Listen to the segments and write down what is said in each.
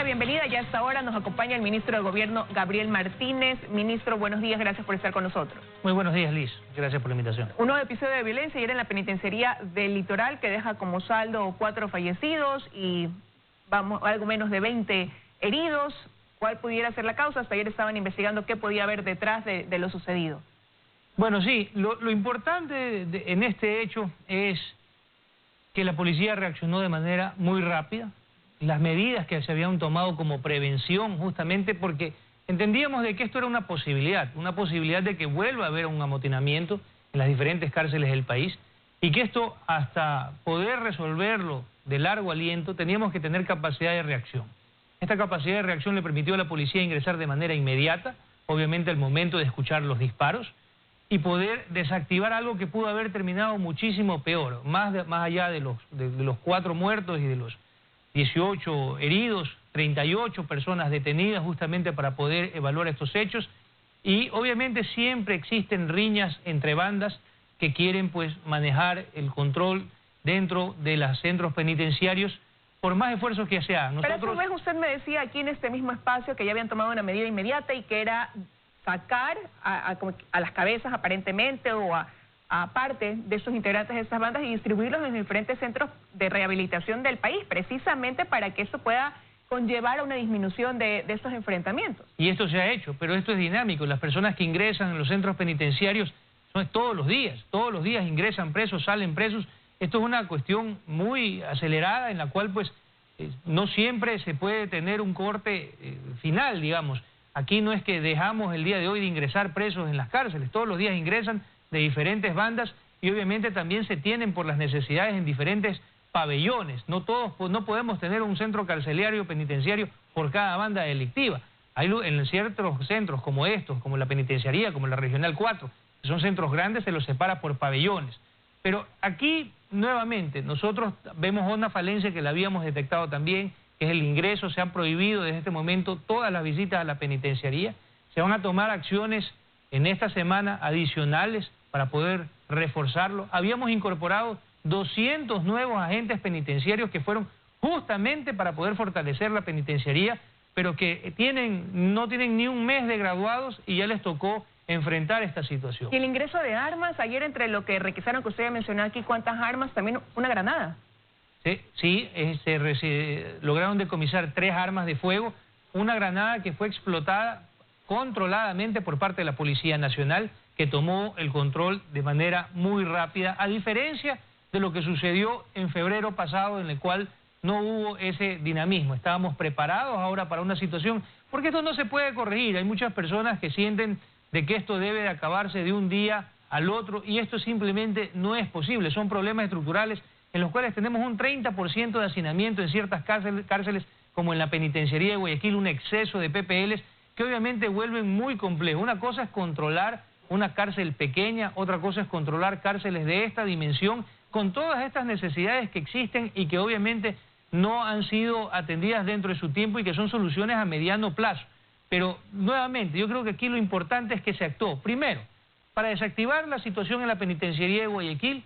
bienvenida. Ya a esta hora nos acompaña el ministro de Gobierno, Gabriel Martínez. Ministro, buenos días, gracias por estar con nosotros. Muy buenos días, Liz. Gracias por la invitación. Un nuevo episodio de violencia ayer en la penitenciaría del Litoral que deja como saldo 4 fallecidos y algo menos de 20 heridos. ¿Cuál pudiera ser la causa? Hasta ayer estaban investigando qué podía haber detrás de lo sucedido. Bueno, sí, lo importante en este hecho es que la policía reaccionó de manera muy rápida. Las medidas que se habían tomado como prevención, justamente porque entendíamos de que esto era una posibilidad de que vuelva a haber un amotinamiento en las diferentes cárceles del país y que esto, hasta poder resolverlo de largo aliento, teníamos que tener capacidad de reacción. Esta capacidad de reacción le permitió a la policía ingresar de manera inmediata, obviamente al momento de escuchar los disparos, y poder desactivar algo que pudo haber terminado muchísimo peor, más allá de los 4 muertos y de los 18 heridos, 38 personas detenidas justamente para poder evaluar estos hechos. Y obviamente siempre existen riñas entre bandas que quieren pues manejar el control dentro de los centros penitenciarios por más esfuerzos que se hagan. Pero a su vez usted me decía aquí en este mismo espacio que ya habían tomado una medida inmediata y que era sacar a las cabezas aparentemente o a parte de esos integrantes de esas bandas y distribuirlos en diferentes centros de rehabilitación del país, precisamente para que eso pueda conllevar a una disminución de estos enfrentamientos. Y esto se ha hecho, pero esto es dinámico. Las personas que ingresan en los centros penitenciarios son todos los días ingresan presos, salen presos. Esto es una cuestión muy acelerada en la cual pues no siempre se puede tener un corte final, digamos. Aquí no es que dejamos el día de hoy de ingresar presos en las cárceles, todos los días ingresan de diferentes bandas y obviamente también se tienen por las necesidades en diferentes pabellones. No podemos tener un centro carcelario penitenciario por cada banda delictiva. Hay en ciertos centros como estos, como la penitenciaría, como la Regional 4, que son centros grandes, se los separa por pabellones. Pero aquí, nuevamente, nosotros vemos una falencia que la habíamos detectado también, que es el ingreso. Se han prohibido desde este momento todas las visitas a la penitenciaría. Se van a tomar acciones en esta semana adicionales para poder reforzarlo. Habíamos incorporado 200 nuevos agentes penitenciarios que fueron justamente para poder fortalecer la penitenciaría, pero que no tienen ni un mes de graduados y ya les tocó enfrentar esta situación. Y el ingreso de armas, ayer entre lo que requisaron, que usted ya mencionó aquí, ¿cuántas armas? También una granada. Sí, lograron decomisar 3 armas de fuego, una granada que fue explotada controladamente por parte de la Policía Nacional, que tomó el control de manera muy rápida, a diferencia de lo que sucedió en febrero pasado, en el cual no hubo ese dinamismo. Estábamos preparados ahora para una situación, porque esto no se puede corregir. Hay muchas personas que sienten de que esto debe de acabarse de un día al otro, y esto simplemente no es posible. Son problemas estructurales en los cuales tenemos un 30% de hacinamiento en ciertas cárceles, como en la penitenciaría de Guayaquil, un exceso de PPLs que obviamente vuelven muy complejo. Una cosa es controlar una cárcel pequeña, otra cosa es controlar cárceles de esta dimensión, con todas estas necesidades que existen y que obviamente no han sido atendidas dentro de su tiempo y que son soluciones a mediano plazo. Pero nuevamente, yo creo que aquí lo importante es que se actuó, primero, para desactivar la situación en la penitenciaría de Guayaquil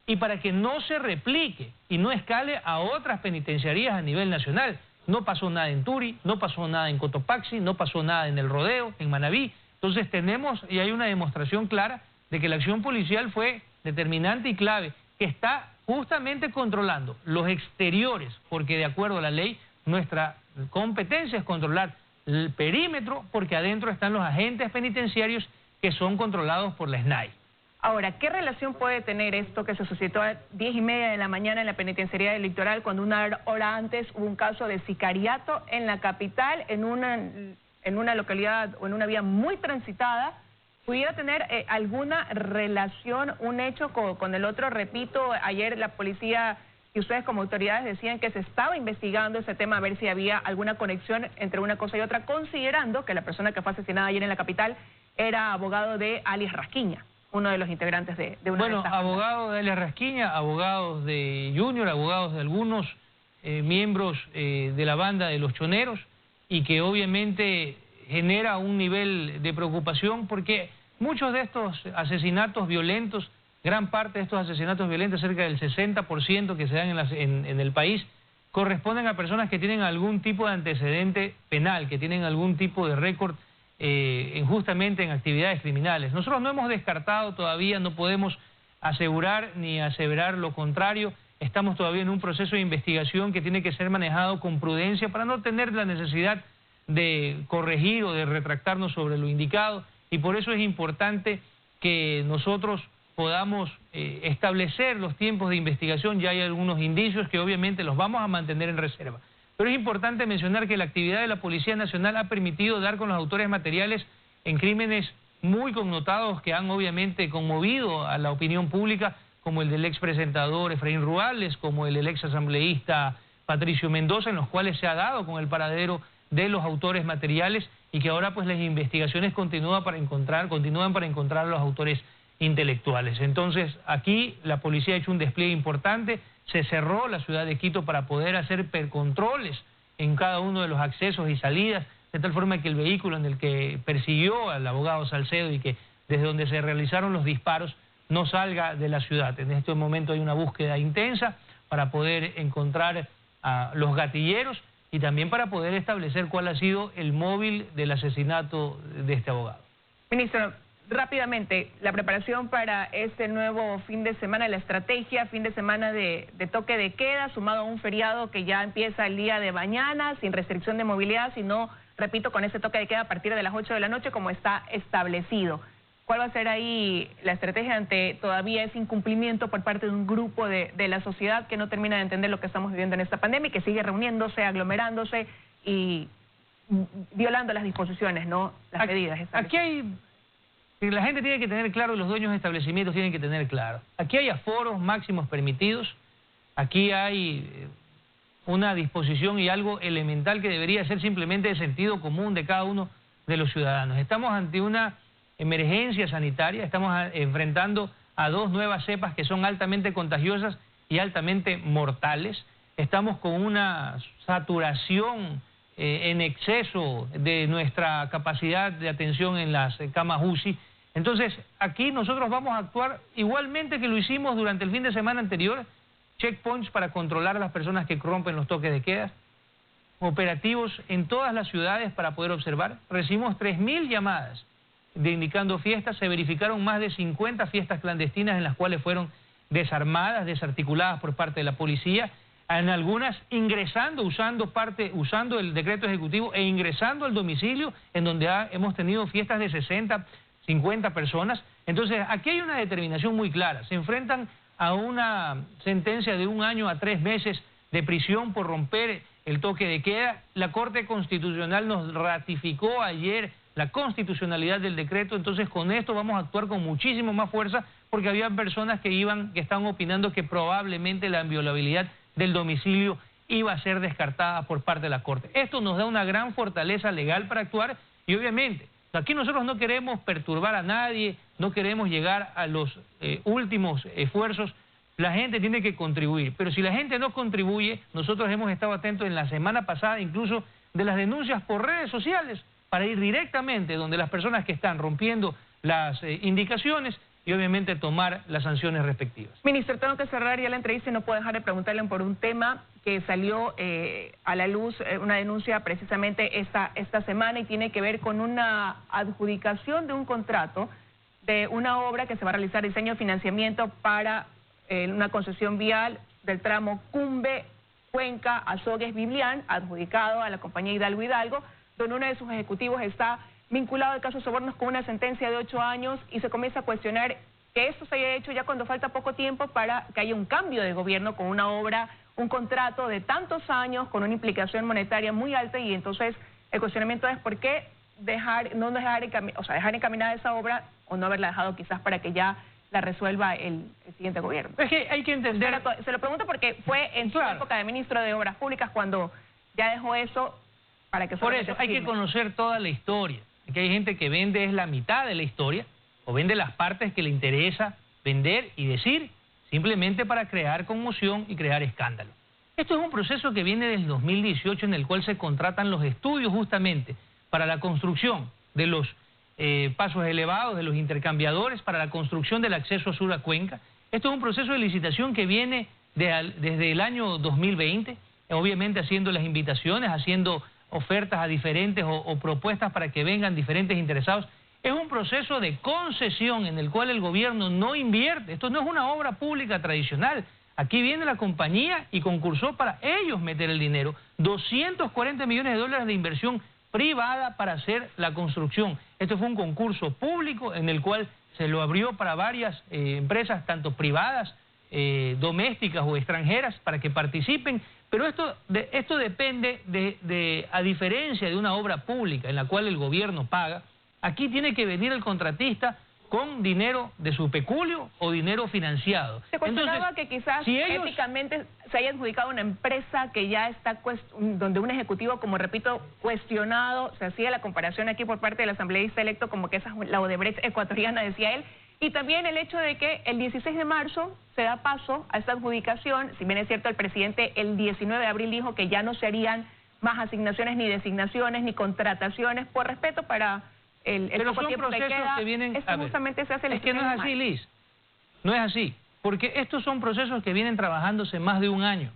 y para que no se replique y no escale a otras penitenciarías a nivel nacional. No pasó nada en Turi, no pasó nada en Cotopaxi, no pasó nada en El Rodeo, en Manabí. Entonces tenemos, y hay una demostración clara de que la acción policial fue determinante y clave, que está justamente controlando los exteriores, porque de acuerdo a la ley, nuestra competencia es controlar el perímetro, porque adentro están los agentes penitenciarios que son controlados por la SNAI. Ahora, ¿qué relación puede tener esto que se suscitó a 10:30 de la mañana en la penitenciaría del Litoral, cuando una hora antes hubo un caso de sicariato en la capital, en una localidad o en una vía muy transitada? ¿Pudiera tener alguna relación, un hecho con el otro? Repito, ayer la policía y ustedes como autoridades decían que se estaba investigando ese tema, a ver si había alguna conexión entre una cosa y otra, considerando que la persona que fue asesinada ayer en la capital era abogado de alias Rasquiña, uno de los integrantes de una de estas bandas. Abogados de alias Rasquiña, abogados de Junior, abogados de algunos miembros de la banda de los choneros, y que obviamente genera un nivel de preocupación porque muchos de estos asesinatos violentos, gran parte de estos asesinatos violentos, cerca del 60% que se dan en el país, corresponden a personas que tienen algún tipo de antecedente penal, que tienen algún tipo de récord justamente en actividades criminales. Nosotros no hemos descartado todavía, no podemos asegurar ni aseverar lo contrario. Estamos todavía en un proceso de investigación que tiene que ser manejado con prudencia para no tener la necesidad de corregir o de retractarnos sobre lo indicado, y por eso es importante que nosotros podamos establecer los tiempos de investigación. Ya hay algunos indicios que obviamente los vamos a mantener en reserva. Pero es importante mencionar que la actividad de la Policía Nacional ha permitido dar con los autores materiales en crímenes muy connotados que han obviamente conmovido a la opinión pública, como el del expresentador Efraín Ruales, como el del exasambleísta Patricio Mendoza, en los cuales se ha dado con el paradero de los autores materiales, y que ahora pues las investigaciones continúan para encontrar a los autores intelectuales. Entonces aquí la policía ha hecho un despliegue importante. Se cerró la ciudad de Quito para poder hacer controles en cada uno de los accesos y salidas, de tal forma que el vehículo en el que persiguió al abogado Salcedo y que desde donde se realizaron los disparos no salga de la ciudad. En este momento hay una búsqueda intensa para poder encontrar a los gatilleros y también para poder establecer cuál ha sido el móvil del asesinato de este abogado. Ministro, rápidamente, la preparación para este nuevo fin de semana, la estrategia, fin de semana de toque de queda, sumado a un feriado que ya empieza el día de mañana, sin restricción de movilidad, sino, repito, con ese toque de queda a partir de las 8 de la noche como está establecido. ¿Cuál va a ser ahí la estrategia ante todavía ese incumplimiento por parte de un grupo de la sociedad que no termina de entender lo que estamos viviendo en esta pandemia y que sigue reuniéndose, aglomerándose y violando las disposiciones, ¿no? Las medidas establecidas? La gente tiene que tener claro, los dueños de establecimientos tienen que tener claro. Aquí hay aforos máximos permitidos, aquí hay una disposición y algo elemental que debería ser simplemente de sentido común de cada uno de los ciudadanos. Estamos ante una emergencia sanitaria, estamos enfrentando a dos nuevas cepas que son altamente contagiosas y altamente mortales. Estamos con una saturación en exceso de nuestra capacidad de atención en las camas UCI. Entonces, aquí nosotros vamos a actuar igualmente que lo hicimos durante el fin de semana anterior, checkpoints para controlar a las personas que rompen los toques de queda, operativos en todas las ciudades para poder observar. Recibimos 3.000 llamadas de indicando fiestas, se verificaron más de 50 fiestas clandestinas en las cuales fueron desarmadas, desarticuladas por parte de la policía, en algunas ingresando, usando el decreto ejecutivo e ingresando al domicilio, en donde hemos tenido fiestas de 60, 50 personas. Entonces, aquí hay una determinación muy clara. Se enfrentan a una sentencia de 1 año a 3 meses de prisión por romper el toque de queda. La Corte Constitucional nos ratificó ayer la constitucionalidad del decreto. Entonces, con esto vamos a actuar con muchísimo más fuerza, porque había personas que estaban opinando que probablemente la inviolabilidad del domicilio iba a ser descartada por parte de la Corte. Esto nos da una gran fortaleza legal para actuar y obviamente aquí nosotros no queremos perturbar a nadie, no queremos llegar a los últimos esfuerzos. La gente tiene que contribuir, pero si la gente no contribuye, nosotros hemos estado atentos en la semana pasada incluso de las denuncias por redes sociales para ir directamente donde las personas que están rompiendo las indicaciones y obviamente tomar las sanciones respectivas. Ministro, tengo que cerrar ya la entrevista y no puedo dejar de preguntarle por un tema que salió a la luz, una denuncia precisamente esta semana, y tiene que ver con una adjudicación de un contrato de una obra que se va a realizar, diseño y financiamiento para una concesión vial del tramo Cumbe, Cuenca, Azogues, Biblián, adjudicado a la compañía Hidalgo Hidalgo, donde uno de sus ejecutivos está vinculado al caso de sobornos con una sentencia de 8 años y se comienza a cuestionar que esto se haya hecho ya cuando falta poco tiempo para que haya un cambio de gobierno con una obra, un contrato de tantos años con una implicación monetaria muy alta, y entonces el cuestionamiento es por qué dejar encaminada esa obra o no haberla dejado quizás para que ya la resuelva el siguiente gobierno. Es que hay que entender... Se lo pregunto porque fue en su época de ministro de Obras Públicas cuando ya dejó eso para que... Por eso hay que conocer toda la historia. Que hay gente que vende es la mitad de la historia o vende las partes que le interesa vender y decir simplemente para crear conmoción y crear escándalo. Esto es un proceso que viene del 2018 en el cual se contratan los estudios justamente para la construcción de los pasos elevados, de los intercambiadores, para la construcción del acceso sur a Cuenca. Esto es un proceso de licitación que viene desde el año 2020, obviamente haciendo las invitaciones, haciendo ofertas a diferentes o propuestas para que vengan diferentes interesados. Es un proceso de concesión en el cual el gobierno no invierte. Esto no es una obra pública tradicional. Aquí viene la compañía y concursó para ellos meter el dinero. 240 millones de dólares de inversión privada para hacer la construcción. Esto fue un concurso público en el cual se lo abrió para varias empresas, tanto privadas, domésticas o extranjeras, para que participen. Pero esto depende a diferencia de una obra pública en la cual el gobierno paga, aquí tiene que venir el contratista con dinero de su peculio o dinero financiado. Se cuestionaba que quizás si ellos, éticamente se haya adjudicado una empresa que ya está, donde un ejecutivo, como repito, cuestionado, se hacía la comparación aquí por parte del asambleísta electo como que esa es la Odebrecht ecuatoriana, decía él, y también el hecho de que el 16 de marzo se da paso a esta adjudicación. Si bien es cierto, el presidente el 19 de abril dijo que ya no se harían más asignaciones, ni designaciones, ni contrataciones, por respeto para el poco tiempo que queda. Que vienen, esto justamente se hace el... Es que no es así, Liz, no es así, porque estos son procesos que vienen trabajándose más de un año,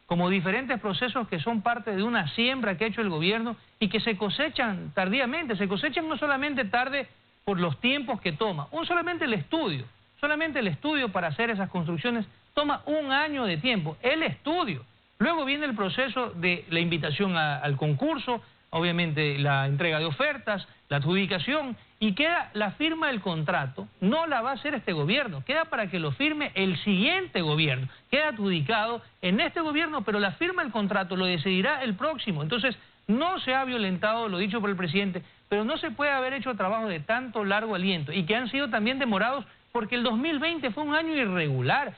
como diferentes procesos que son parte de una siembra que ha hecho el gobierno y que se cosechan tardíamente, se cosechan no solamente tarde por los tiempos que toma, solamente el estudio para hacer esas construcciones toma un año de tiempo, el estudio. Luego viene el proceso de la invitación al concurso, obviamente la entrega de ofertas, la adjudicación, y queda la firma del contrato. No la va a hacer este gobierno, queda para que lo firme el siguiente gobierno. Queda adjudicado en este gobierno, pero la firma del contrato lo decidirá el próximo. Entonces, no se ha violentado lo dicho por el presidente, pero no se puede haber hecho trabajo de tanto largo aliento y que han sido también demorados porque el 2020 fue un año irregular.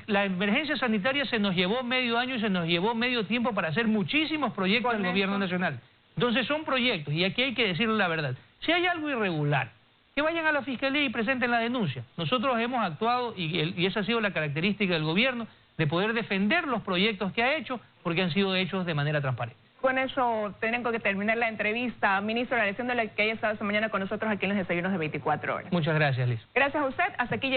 La emergencia sanitaria se nos llevó medio año y se nos llevó medio tiempo para hacer muchísimos proyectos del gobierno nacional. Entonces son proyectos, y aquí hay que decirle la verdad. Si hay algo irregular, que vayan a la Fiscalía y presenten la denuncia. Nosotros hemos actuado, y esa ha sido la característica del gobierno, de poder defender los proyectos que ha hecho, porque han sido hechos de manera transparente. Con eso tengo que terminar la entrevista. Ministro, agradeciéndole que haya estado esta mañana con nosotros aquí en los desayunos de 24 horas. Muchas gracias, Liz. Gracias a usted. Hasta aquí llega.